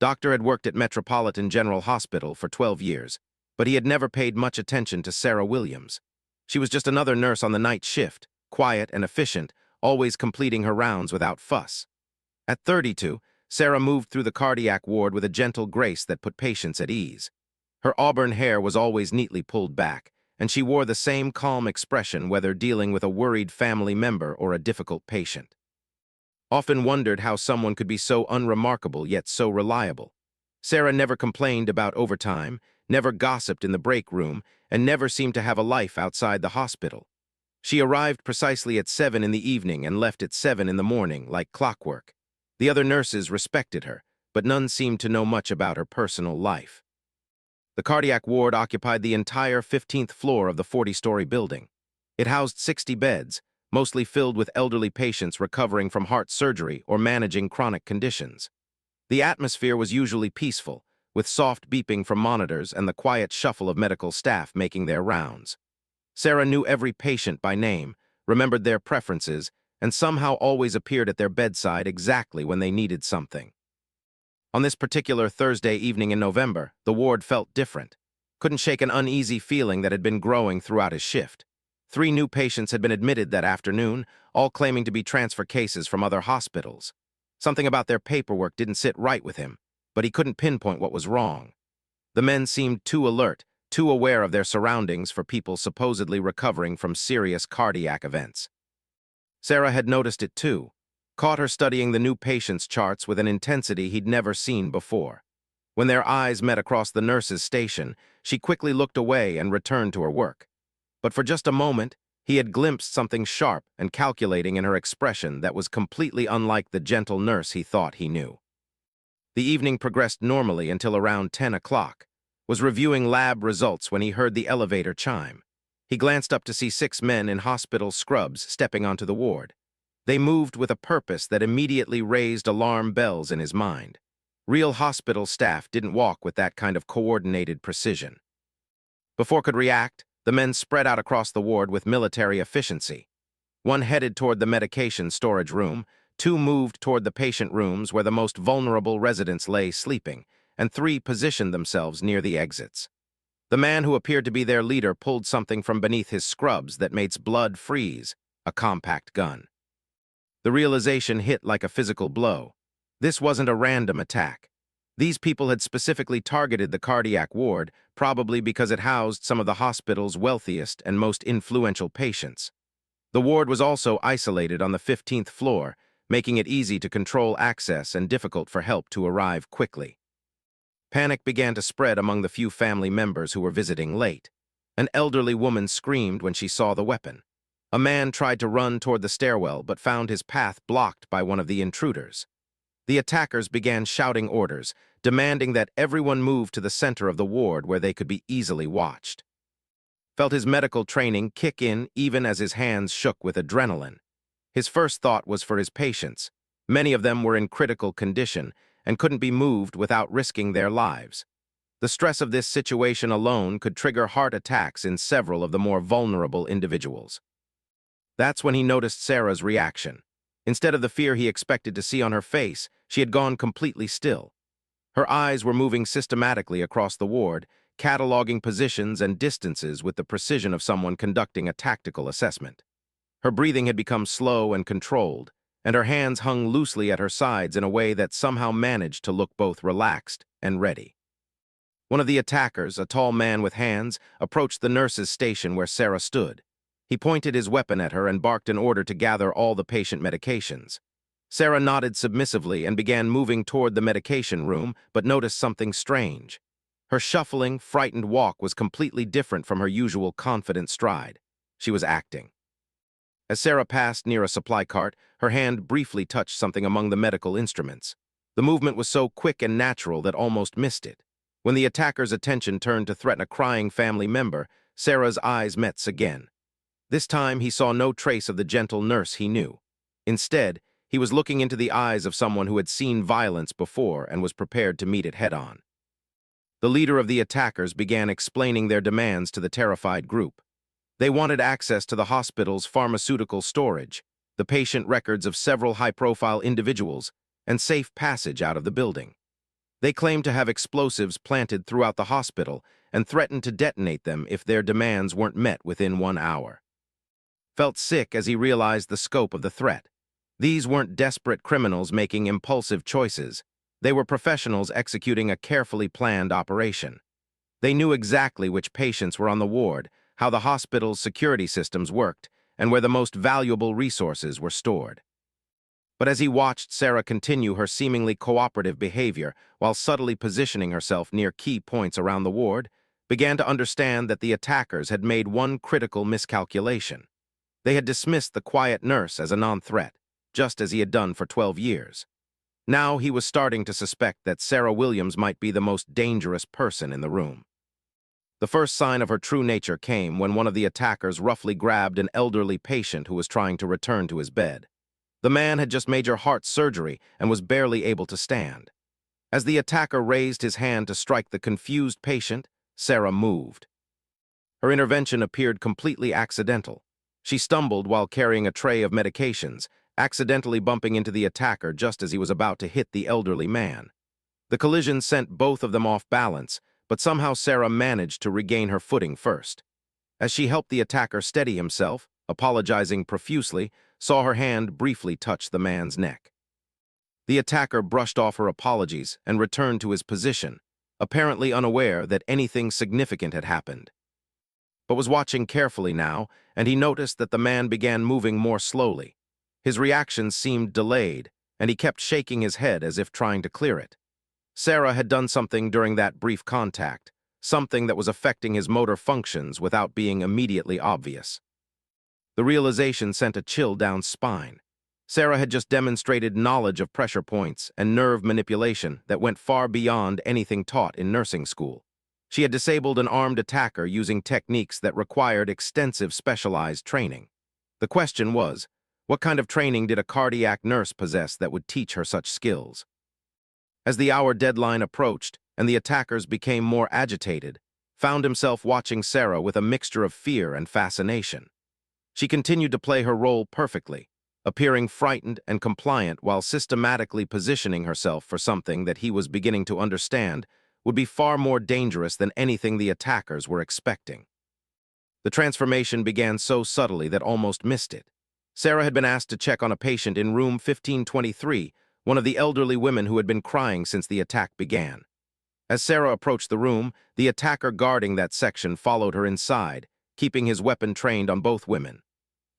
Doctor had worked at Metropolitan General Hospital for 12 years, but he had never paid much attention to Sarah Williams. She was just another nurse on the night shift, quiet and efficient, always completing her rounds without fuss. At 32, Sarah moved through the cardiac ward with a gentle grace that put patients at ease. Her auburn hair was always neatly pulled back, and she wore the same calm expression whether dealing with a worried family member or a difficult patient. Often wondered how someone could be so unremarkable yet so reliable. Sarah never complained about overtime, never gossiped in the break room, and never seemed to have a life outside the hospital. She arrived precisely at 7 in the evening and left at 7 in the morning, like clockwork. The other nurses respected her, but none seemed to know much about her personal life. The cardiac ward occupied the entire 15th floor of the 40-story building. It housed 60 beds, mostly filled with elderly patients recovering from heart surgery or managing chronic conditions. The atmosphere was usually peaceful, with soft beeping from monitors and the quiet shuffle of medical staff making their rounds. Sarah knew every patient by name, remembered their preferences, and somehow always appeared at their bedside exactly when they needed something. On this particular Thursday evening in November, the ward felt different. Couldn't shake an uneasy feeling that had been growing throughout his shift. 3 new patients had been admitted that afternoon, all claiming to be transfer cases from other hospitals. Something about their paperwork didn't sit right with him, but he couldn't pinpoint what was wrong. The men seemed too alert, too aware of their surroundings for people supposedly recovering from serious cardiac events. Sarah had noticed it too, caught her studying the new patients' charts with an intensity he'd never seen before. When their eyes met across the nurse's station, she quickly looked away and returned to her work. But for just a moment, he had glimpsed something sharp and calculating in her expression that was completely unlike the gentle nurse he thought he knew. The evening progressed normally until around 10 o'clock. Was reviewing lab results when he heard the elevator chime. He glanced up to see 6 men in hospital scrubs stepping onto the ward. They moved with a purpose that immediately raised alarm bells in his mind. Real hospital staff didn't walk with that kind of coordinated precision. Before could react, the men spread out across the ward with military efficiency. 1 headed toward the medication storage room, 2 moved toward the patient rooms where the most vulnerable residents lay sleeping, and 3 positioned themselves near the exits. The man who appeared to be their leader pulled something from beneath his scrubs that made blood freeze, a compact gun. The realization hit like a physical blow. This wasn't a random attack. These people had specifically targeted the cardiac ward, probably because it housed some of the hospital's wealthiest and most influential patients. The ward was also isolated on the 15th floor, making it easy to control access and difficult for help to arrive quickly. Panic began to spread among the few family members who were visiting late. An elderly woman screamed when she saw the weapon. A man tried to run toward the stairwell but found his path blocked by one of the intruders. The attackers began shouting orders, demanding that everyone move to the center of the ward where they could be easily watched. Felt his medical training kick in even as his hands shook with adrenaline. His first thought was for his patients. Many of them were in critical condition and couldn't be moved without risking their lives. The stress of this situation alone could trigger heart attacks in several of the more vulnerable individuals. That's when he noticed Sarah's reaction. Instead of the fear he expected to see on her face, she had gone completely still. Her eyes were moving systematically across the ward, cataloging positions and distances with the precision of someone conducting a tactical assessment. Her breathing had become slow and controlled, and her hands hung loosely at her sides in a way that somehow managed to look both relaxed and ready. One of the attackers, a tall man with hands, approached the nurse's station where Sarah stood. He pointed his weapon at her and barked an order to gather all the patient medications. Sarah nodded submissively and began moving toward the medication room, but noticed something strange. Her shuffling, frightened walk was completely different from her usual confident stride. She was acting. As Sarah passed near a supply cart, her hand briefly touched something among the medical instruments. The movement was so quick and natural that almost missed it. When the attacker's attention turned to threaten a crying family member, Sarah's eyes met again. This time he saw no trace of the gentle nurse he knew. Instead, he was looking into the eyes of someone who had seen violence before and was prepared to meet it head-on. The leader of the attackers began explaining their demands to the terrified group. They wanted access to the hospital's pharmaceutical storage, the patient records of several high-profile individuals, and safe passage out of the building. They claimed to have explosives planted throughout the hospital and threatened to detonate them if their demands weren't met within 1 hour. Felt sick as he realized the scope of the threat. These weren't desperate criminals making impulsive choices. They were professionals executing a carefully planned operation. They knew exactly which patients were on the ward, how the hospital's security systems worked, and where the most valuable resources were stored. But as he watched Sarah continue her seemingly cooperative behavior while subtly positioning herself near key points around the ward, began to understand that the attackers had made one critical miscalculation. They had dismissed the quiet nurse as a non-threat, just as he had done for 12 years. Now he was starting to suspect that Sarah Williams might be the most dangerous person in the room. The first sign of her true nature came when one of the attackers roughly grabbed an elderly patient who was trying to return to his bed. The man had just major heart surgery and was barely able to stand. As the attacker raised his hand to strike the confused patient, Sarah moved. Her intervention appeared completely accidental. She stumbled while carrying a tray of medications, accidentally bumping into the attacker just as he was about to hit the elderly man. The collision sent both of them off balance, but somehow Sarah managed to regain her footing first. As she helped the attacker steady himself, apologizing profusely, saw her hand briefly touch the man's neck. The attacker brushed off her apologies and returned to his position, apparently unaware that anything significant had happened. But was watching carefully now, and he noticed that the man began moving more slowly. His reactions seemed delayed, and he kept shaking his head as if trying to clear it. Sarah had done something during that brief contact, something that was affecting his motor functions without being immediately obvious. The realization sent a chill down spine. Sarah had just demonstrated knowledge of pressure points and nerve manipulation that went far beyond anything taught in nursing school. She had disabled an armed attacker using techniques that required extensive specialized training. The question was, what kind of training did a cardiac nurse possess that would teach her such skills? As the hour deadline approached and the attackers became more agitated, found himself watching Sarah with a mixture of fear and fascination. She continued to play her role perfectly, appearing frightened and compliant while systematically positioning herself for something that he was beginning to understand would be far more dangerous than anything the attackers were expecting. The transformation began so subtly that almost missed it. Sarah had been asked to check on a patient in room 1523, one of the elderly women who had been crying since the attack began. As Sarah approached the room, the attacker guarding that section followed her inside, keeping his weapon trained on both women.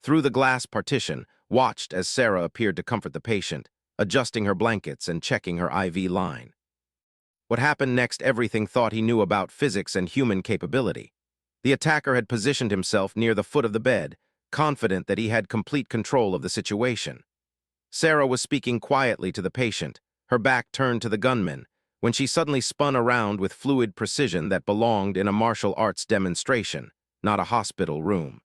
Through the glass partition, watched as Sarah appeared to comfort the patient, adjusting her blankets and checking her IV line. What happened next, everything thought he knew about physics and human capability. The attacker had positioned himself near the foot of the bed, confident that he had complete control of the situation. Sarah was speaking quietly to the patient, her back turned to the gunman, when she suddenly spun around with fluid precision that belonged in a martial arts demonstration, not a hospital room.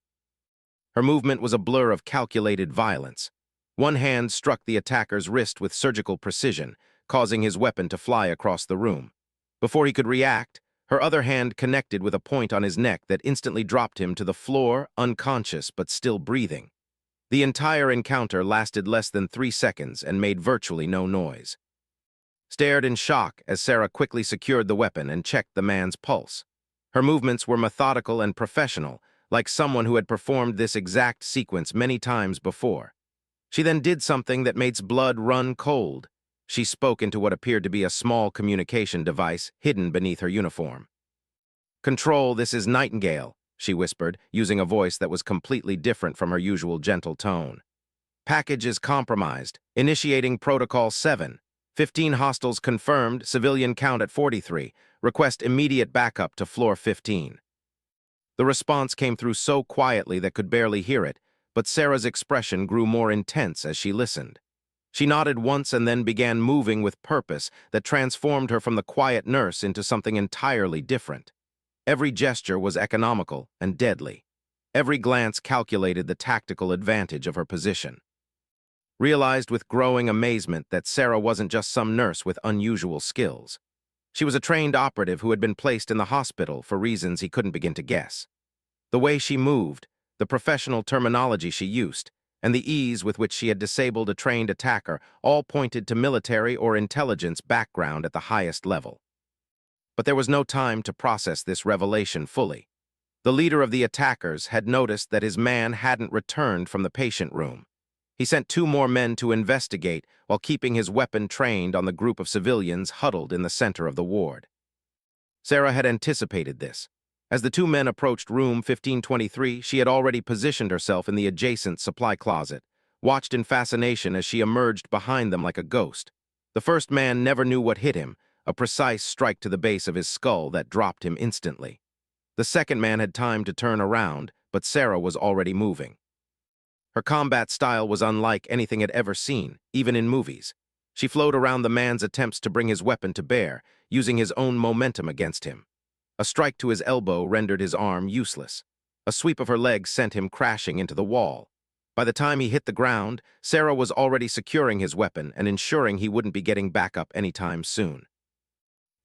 Her movement was a blur of calculated violence. One hand struck the attacker's wrist with surgical precision, causing his weapon to fly across the room. Before he could react, her other hand connected with a point on his neck that instantly dropped him to the floor, unconscious but still breathing. The entire encounter lasted less than 3 seconds and made virtually no noise. Stared in shock as Sarah quickly secured the weapon and checked the man's pulse. Her movements were methodical and professional, like someone who had performed this exact sequence many times before. She then did something that made blood run cold. She spoke into what appeared to be a small communication device hidden beneath her uniform. "Control, this is Nightingale," she whispered, using a voice that was completely different from her usual gentle tone. "Package is compromised. Initiating Protocol 7. 15 hostiles confirmed, civilian count at 43. Request immediate backup to floor 15. The response came through so quietly that could barely hear it, but Sarah's expression grew more intense as she listened. She nodded once and then began moving with purpose that transformed her from the quiet nurse into something entirely different. Every gesture was economical and deadly. Every glance calculated the tactical advantage of her position. Realized with growing amazement that Sarah wasn't just some nurse with unusual skills. She was a trained operative who had been placed in the hospital for reasons he couldn't begin to guess. The way she moved, the professional terminology she used, and the ease with which she had disabled a trained attacker all pointed to military or intelligence background at the highest level. But there was no time to process this revelation fully. The leader of the attackers had noticed that his man hadn't returned from the patient room. He sent 2 more men to investigate while keeping his weapon trained on the group of civilians huddled in the center of the ward. Sarah had anticipated this. As the 2 men approached room 1523, she had already positioned herself in the adjacent supply closet, watched in fascination as she emerged behind them like a ghost. The first man never knew what hit him, a precise strike to the base of his skull that dropped him instantly. The second man had time to turn around, but Sarah was already moving. Her combat style was unlike anything had ever seen, even in movies. She flowed around the man's attempts to bring his weapon to bear, using his own momentum against him. A strike to his elbow rendered his arm useless. A sweep of her leg sent him crashing into the wall. By the time he hit the ground, Sarah was already securing his weapon and ensuring he wouldn't be getting back up anytime soon.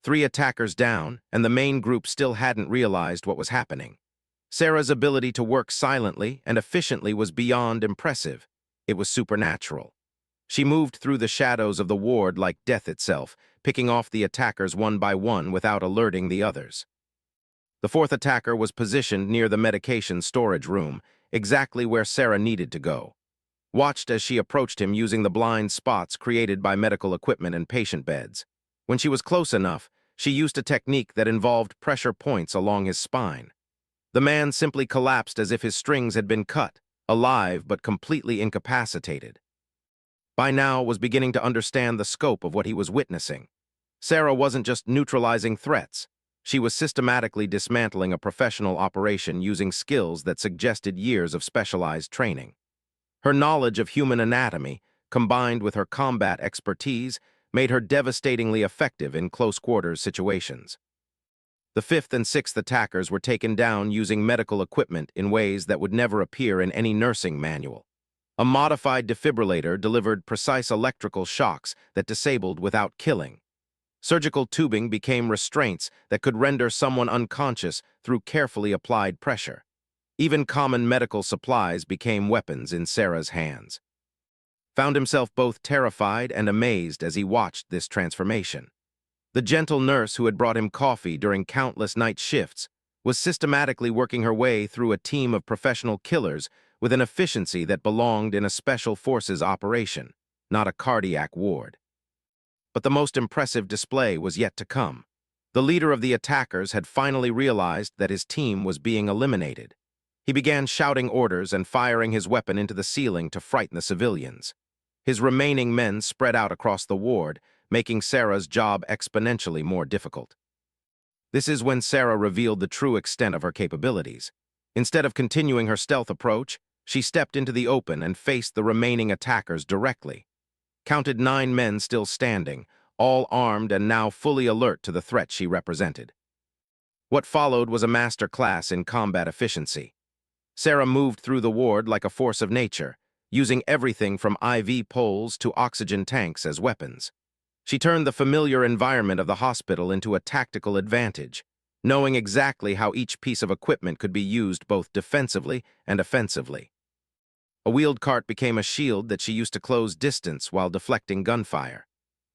3 attackers down, and the main group still hadn't realized what was happening. Sarah's ability to work silently and efficiently was beyond impressive. It was supernatural. She moved through the shadows of the ward like death itself, picking off the attackers one by one without alerting the others. The 4th attacker was positioned near the medication storage room, exactly where Sarah needed to go. Watched as she approached him using the blind spots created by medical equipment and patient beds. When she was close enough, she used a technique that involved pressure points along his spine. The man simply collapsed as if his strings had been cut, alive but completely incapacitated. By now was beginning to understand the scope of what he was witnessing. Sarah wasn't just neutralizing threats. She was systematically dismantling a professional operation using skills that suggested years of specialized training. Her knowledge of human anatomy, combined with her combat expertise, made her devastatingly effective in close-quarters situations. The 5th and 6th attackers were taken down using medical equipment in ways that would never appear in any nursing manual. A modified defibrillator delivered precise electrical shocks that disabled without killing. Surgical tubing became restraints that could render someone unconscious through carefully applied pressure. Even common medical supplies became weapons in Sarah's hands. Found himself both terrified and amazed as he watched this transformation. The gentle nurse who had brought him coffee during countless night shifts was systematically working her way through a team of professional killers with an efficiency that belonged in a special forces operation, not a cardiac ward. But the most impressive display was yet to come. The leader of the attackers had finally realized that his team was being eliminated. He began shouting orders and firing his weapon into the ceiling to frighten the civilians. His remaining men spread out across the ward, making Sarah's job exponentially more difficult. This is when Sarah revealed the true extent of her capabilities. Instead of continuing her stealth approach, she stepped into the open and faced the remaining attackers directly. Counted 9 men still standing, all armed and now fully alert to the threat she represented. What followed was a master class in combat efficiency. Sarah moved through the ward like a force of nature, using everything from IV poles to oxygen tanks as weapons. She turned the familiar environment of the hospital into a tactical advantage, knowing exactly how each piece of equipment could be used both defensively and offensively. A wheeled cart became a shield that she used to close distance while deflecting gunfire.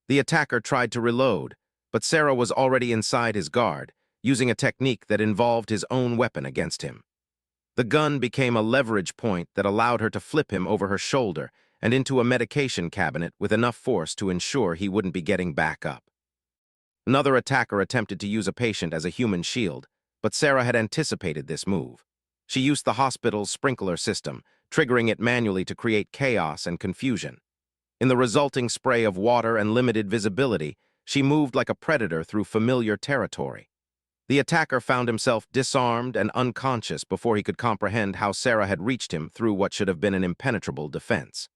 The attacker tried to reload, but Sarah was already inside his guard, using a technique that involved his own weapon against him. The gun became a leverage point that allowed her to flip him over her shoulder and into a medication cabinet with enough force to ensure he wouldn't be getting back up. Another attacker attempted to use a patient as a human shield, but Sarah had anticipated this move. She used the hospital's sprinkler system, triggering it manually to create chaos and confusion. In the resulting spray of water and limited visibility, she moved like a predator through familiar territory. The attacker found himself disarmed and unconscious before he could comprehend how Sarah had reached him through what should have been an impenetrable defense.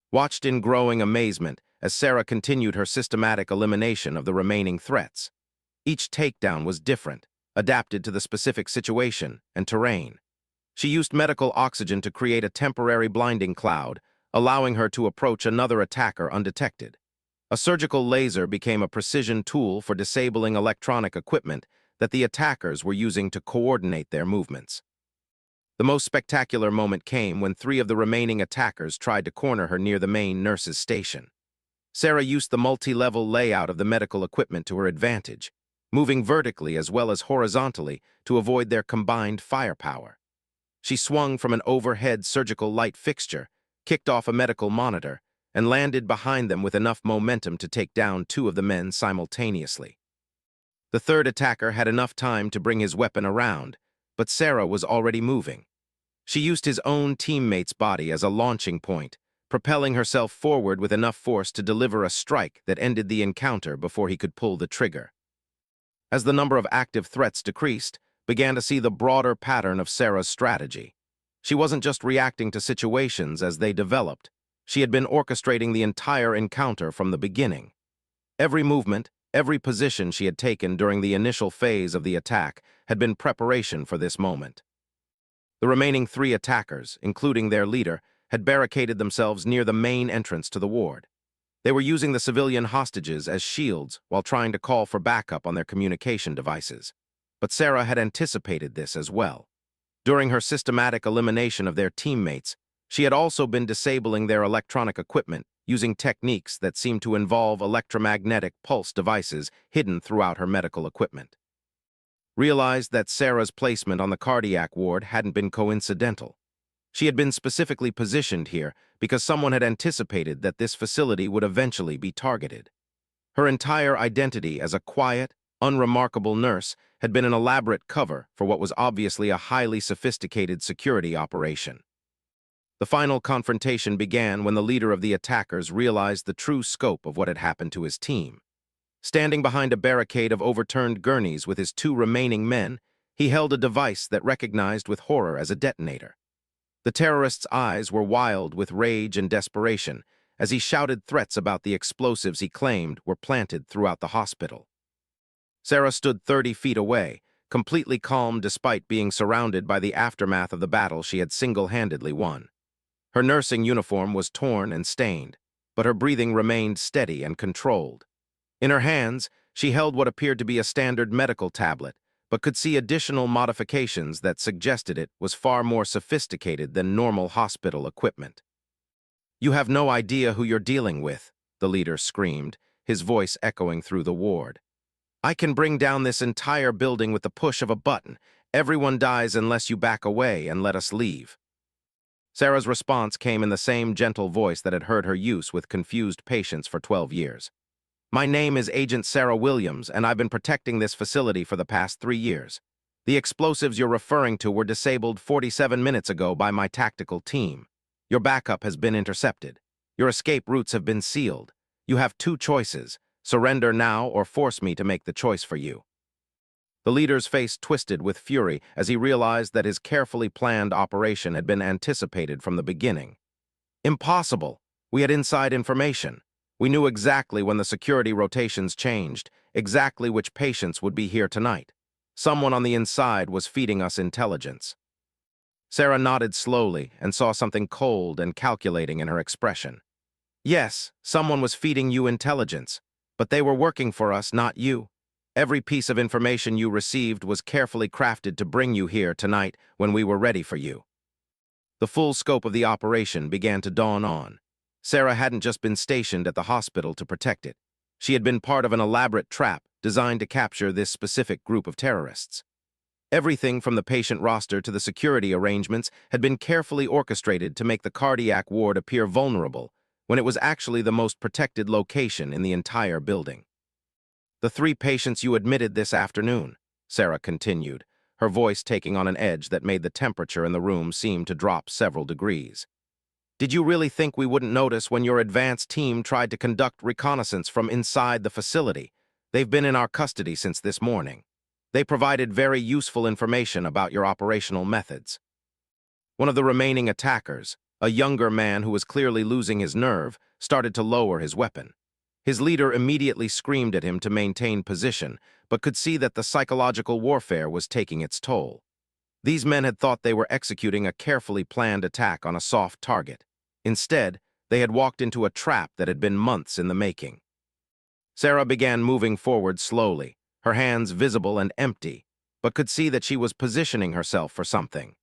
Watched in growing amazement as Sarah continued her systematic elimination of the remaining threats. Each takedown was different, adapted to the specific situation and terrain. She used medical oxygen to create a temporary blinding cloud, allowing her to approach another attacker undetected. A surgical laser became a precision tool for disabling electronic equipment that the attackers were using to coordinate their movements. The most spectacular moment came when three of the remaining attackers tried to corner her near the main nurse's station. Sarah used the multi-level layout of the medical equipment to her advantage, moving vertically as well as horizontally to avoid their combined firepower. She swung from an overhead surgical light fixture, kicked off a medical monitor, and landed behind them with enough momentum to take down two of the men simultaneously. The third attacker had enough time to bring his weapon around, but Sarah was already moving. She used his own teammate's body as a launching point, propelling herself forward with enough force to deliver a strike that ended the encounter before he could pull the trigger. As the number of active threats decreased, began to see the broader pattern of Sarah's strategy. She wasn't just reacting to situations as they developed. She had been orchestrating the entire encounter from the beginning. Every movement, every position she had taken during the initial phase of the attack had been preparation for this moment. The remaining three attackers, including their leader, had barricaded themselves near the main entrance to the ward. They were using the civilian hostages as shields while trying to call for backup on their communication devices. But Sarah had anticipated this as well. During her systematic elimination of their teammates, she had also been disabling their electronic equipment using techniques that seemed to involve electromagnetic pulse devices hidden throughout her medical equipment. Realized that Sarah's placement on the cardiac ward hadn't been coincidental. She had been specifically positioned here because someone had anticipated that this facility would eventually be targeted. Her entire identity as a quiet, unremarkable nurse had been an elaborate cover for what was obviously a highly sophisticated security operation. The final confrontation began when the leader of the attackers realized the true scope of what had happened to his team. Standing behind a barricade of overturned gurneys with his two remaining men, he held a device that recognized with horror as a detonator. The terrorist's eyes were wild with rage and desperation as he shouted threats about the explosives he claimed were planted throughout the hospital. Sarah stood 30 feet away, completely calm despite being surrounded by the aftermath of the battle she had single-handedly won. Her nursing uniform was torn and stained, but her breathing remained steady and controlled. In her hands, she held what appeared to be a standard medical tablet, but could see additional modifications that suggested it was far more sophisticated than normal hospital equipment. "You have no idea who you're dealing with," the leader screamed, his voice echoing through the ward. "I can bring down this entire building with the push of a button. Everyone dies unless you back away and let us leave." Sarah's response came in the same gentle voice that had heard her use with confused patients for 12 years. "My name is Agent Sarah Williams, and I've been protecting this facility for the past 3 years. The explosives you're referring to were disabled 47 minutes ago by my tactical team. Your backup has been intercepted. Your escape routes have been sealed. You have 2 choices: surrender now or force me to make the choice for you." The leader's face twisted with fury as he realized that his carefully planned operation had been anticipated from the beginning. "Impossible! We had inside information. We knew exactly when the security rotations changed, exactly which patients would be here tonight. Someone on the inside was feeding us intelligence." Sarah nodded slowly and saw something cold and calculating in her expression. "Yes, someone was feeding you intelligence, but they were working for us, not you. Every piece of information you received was carefully crafted to bring you here tonight when we were ready for you." The full scope of the operation began to dawn on. Sarah hadn't just been stationed at the hospital to protect it. She had been part of an elaborate trap designed to capture this specific group of terrorists. Everything from the patient roster to the security arrangements had been carefully orchestrated to make the cardiac ward appear vulnerable when it was actually the most protected location in the entire building. "The 3 patients you admitted this afternoon," Sarah continued, her voice taking on an edge that made the temperature in the room seem to drop several degrees. "Did you really think we wouldn't notice when your advanced team tried to conduct reconnaissance from inside the facility? They've been in our custody since this morning. They provided very useful information about your operational methods." One of the remaining attackers, a younger man who was clearly losing his nerve, started to lower his weapon. His leader immediately screamed at him to maintain position, but could see that the psychological warfare was taking its toll. These men had thought they were executing a carefully planned attack on a soft target. Instead, they had walked into a trap that had been months in the making. Sarah began moving forward slowly, her hands visible and empty, but could see that she was positioning herself for something.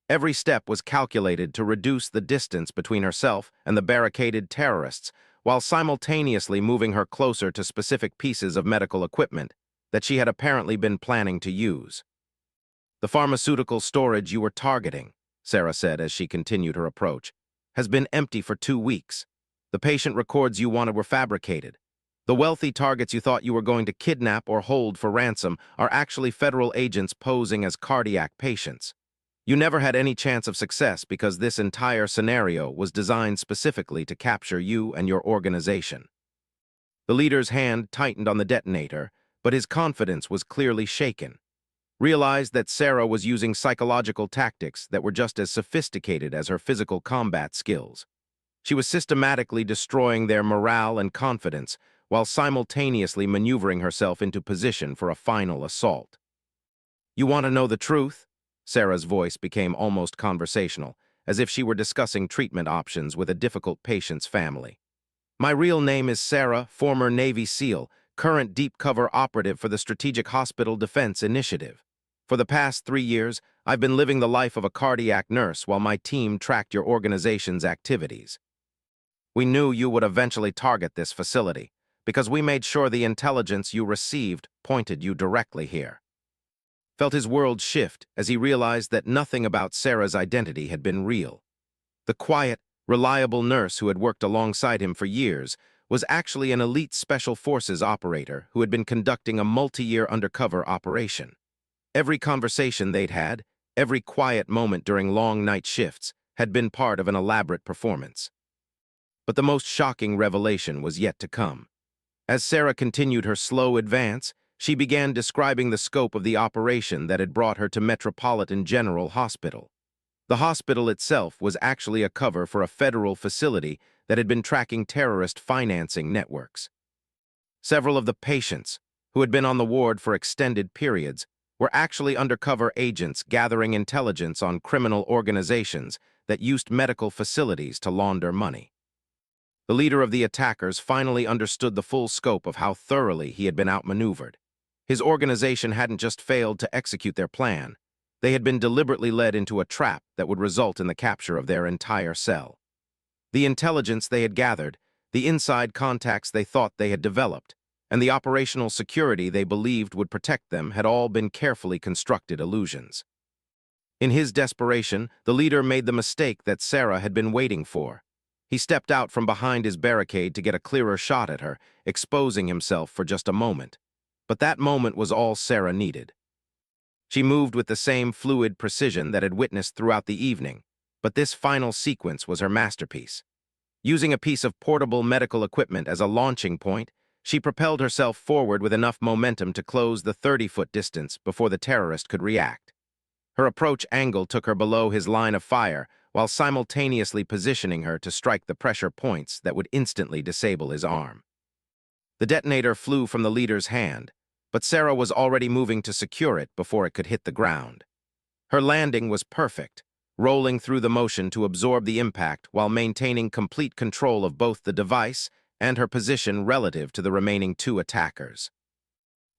Every step was calculated to reduce the distance between herself and the barricaded terrorists, while simultaneously moving her closer to specific pieces of medical equipment that she had apparently been planning to use. "The pharmaceutical storage you were targeting," Sarah said as she continued her approach, "has been empty for 2 weeks. The patient records you wanted were fabricated. The wealthy targets you thought you were going to kidnap or hold for ransom are actually federal agents posing as cardiac patients. You never had any chance of success because this entire scenario was designed specifically to capture you and your organization." The leader's hand tightened on the detonator, but his confidence was clearly shaken. Realized that Sarah was using psychological tactics that were just as sophisticated as her physical combat skills. She was systematically destroying their morale and confidence while simultaneously maneuvering herself into position for a final assault. "You want to know the truth?" Sarah's voice became almost conversational, as if she were discussing treatment options with a difficult patient's family. "My real name is Sarah, former Navy SEAL, current deep cover operative for the Strategic Hospital Defense Initiative. For the past 3 years, I've been living the life of a cardiac nurse while my team tracked your organization's activities. We knew you would eventually target this facility, because we made sure the intelligence you received pointed you directly here." Felt his world shift as he realized that nothing about Sarah's identity had been real. The quiet, reliable nurse who had worked alongside him for years was actually an elite special forces operator who had been conducting a multi-year undercover operation. Every conversation they'd had, every quiet moment during long night shifts, had been part of an elaborate performance. But the most shocking revelation was yet to come. As Sarah continued her slow advance, she began describing the scope of the operation that had brought her to Metropolitan General Hospital. The hospital itself was actually a cover for a federal facility that had been tracking terrorist financing networks. Several of the patients, who had been on the ward for extended periods, were actually undercover agents gathering intelligence on criminal organizations that used medical facilities to launder money. The leader of the attackers finally understood the full scope of how thoroughly he had been outmaneuvered. His organization hadn't just failed to execute their plan, they had been deliberately led into a trap that would result in the capture of their entire cell. The intelligence they had gathered, the inside contacts they thought they had developed, and the operational security they believed would protect them had all been carefully constructed illusions. In his desperation, the leader made the mistake that Sarah had been waiting for. He stepped out from behind his barricade to get a clearer shot at her, exposing himself for just a moment. But that moment was all Sarah needed. She moved with the same fluid precision that had witnessed throughout the evening, but this final sequence was her masterpiece. Using a piece of portable medical equipment as a launching point, she propelled herself forward with enough momentum to close the 30-foot distance before the terrorist could react. Her approach angle took her below his line of fire, while simultaneously positioning her to strike the pressure points that would instantly disable his arm. The detonator flew from the leader's hand, but Sarah was already moving to secure it before it could hit the ground. Her landing was perfect, rolling through the motion to absorb the impact while maintaining complete control of both the device and her position relative to the remaining 2 attackers.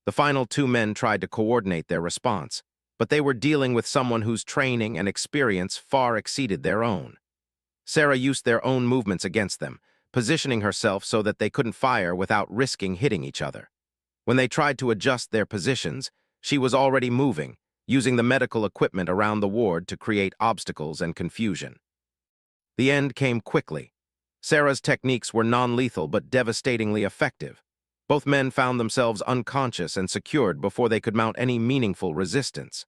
The final 2 men tried to coordinate their response, but they were dealing with someone whose training and experience far exceeded their own. Sarah used their own movements against them, positioning herself so that they couldn't fire without risking hitting each other. When they tried to adjust their positions, she was already moving, using the medical equipment around the ward to create obstacles and confusion. The end came quickly. Sarah's techniques were non-lethal but devastatingly effective. Both men found themselves unconscious and secured before they could mount any meaningful resistance.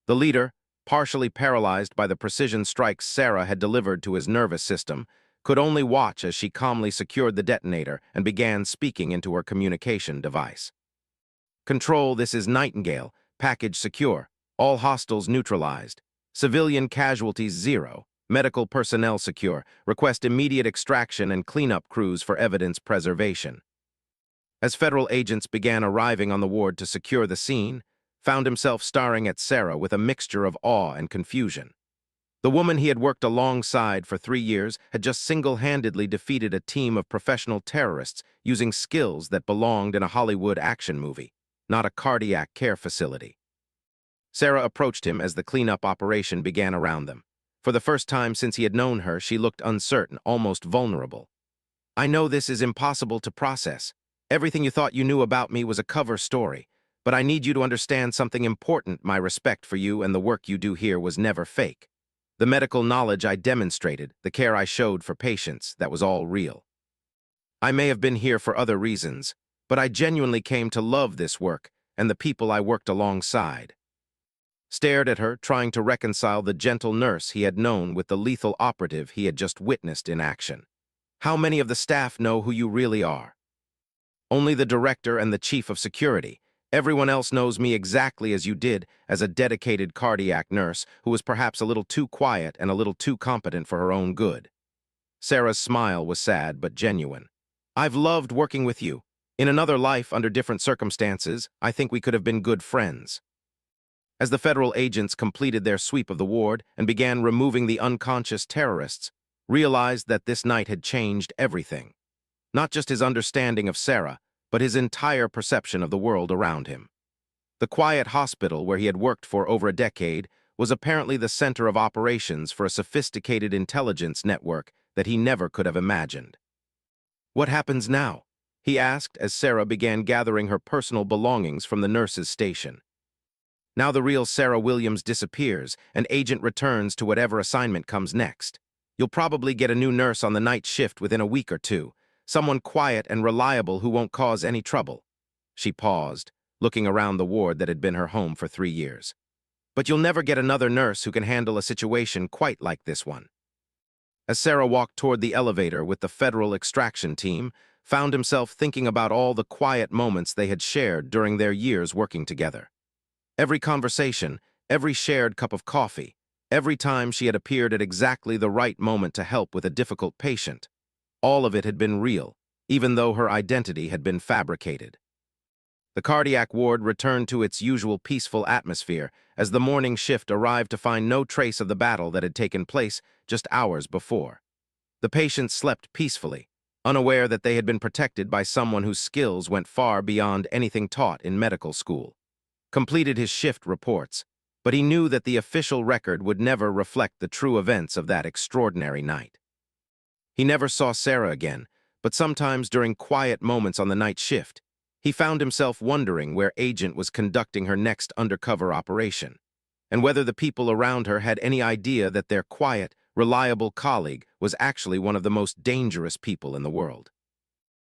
The leader, partially paralyzed by the precision strikes Sarah had delivered to his nervous system, could only watch as she calmly secured the detonator and began speaking into her communication device. "Control, this is Nightingale. Package secure. All hostiles neutralized. Civilian casualties 0. Medical personnel secure. Request immediate extraction and cleanup crews for evidence preservation." As federal agents began arriving on the ward to secure the scene, found himself staring at Sarah with a mixture of awe and confusion. The woman he had worked alongside for 3 years had just single-handedly defeated a team of professional terrorists using skills that belonged in a Hollywood action movie, not a cardiac care facility. Sarah approached him as the cleanup operation began around them. For the first time since he had known her, she looked uncertain, almost vulnerable. I know this is impossible to process. Everything you thought you knew about me was a cover story. But I need you to understand something important. My respect for you and the work you do here was never fake. The medical knowledge I demonstrated, the care I showed for patients, that was all real. I may have been here for other reasons, but I genuinely came to love this work and the people I worked alongside. Stared at her, trying to reconcile the gentle nurse he had known with the lethal operative he had just witnessed in action. How many of the staff know who you really are? Only the director and the chief of security. Everyone else knows me exactly as you did, as a dedicated cardiac nurse who was perhaps a little too quiet and a little too competent for her own good. Sarah's smile was sad but genuine. I've loved working with you. In another life, under different circumstances, I think we could have been good friends. As the federal agents completed their sweep of the ward and began removing the unconscious terrorists, realized that this night had changed everything. Not just his understanding of Sarah, but his entire perception of the world around him. The quiet hospital where he had worked for over a decade was apparently the center of operations for a sophisticated intelligence network that he never could have imagined. What happens now? He asked as Sarah began gathering her personal belongings from the nurse's station. Now the real Sarah Williams disappears, and Agent returns to whatever assignment comes next. You'll probably get a new nurse on the night shift within a week or two, someone quiet and reliable who won't cause any trouble. She paused, looking around the ward that had been her home for 3 years. But you'll never get another nurse who can handle a situation quite like this one. As Sarah walked toward the elevator with the federal extraction team, found himself thinking about all the quiet moments they had shared during their years working together. Every conversation, every shared cup of coffee, every time she had appeared at exactly the right moment to help with a difficult patient. All of it had been real, even though her identity had been fabricated. The cardiac ward returned to its usual peaceful atmosphere as the morning shift arrived to find no trace of the battle that had taken place just hours before. The patients slept peacefully, unaware that they had been protected by someone whose skills went far beyond anything taught in medical school. Completed his shift reports, but he knew that the official record would never reflect the true events of that extraordinary night. He never saw Sarah again, but sometimes during quiet moments on the night shift, he found himself wondering where Agent was conducting her next undercover operation, and whether the people around her had any idea that their quiet, reliable colleague was actually one of the most dangerous people in the world.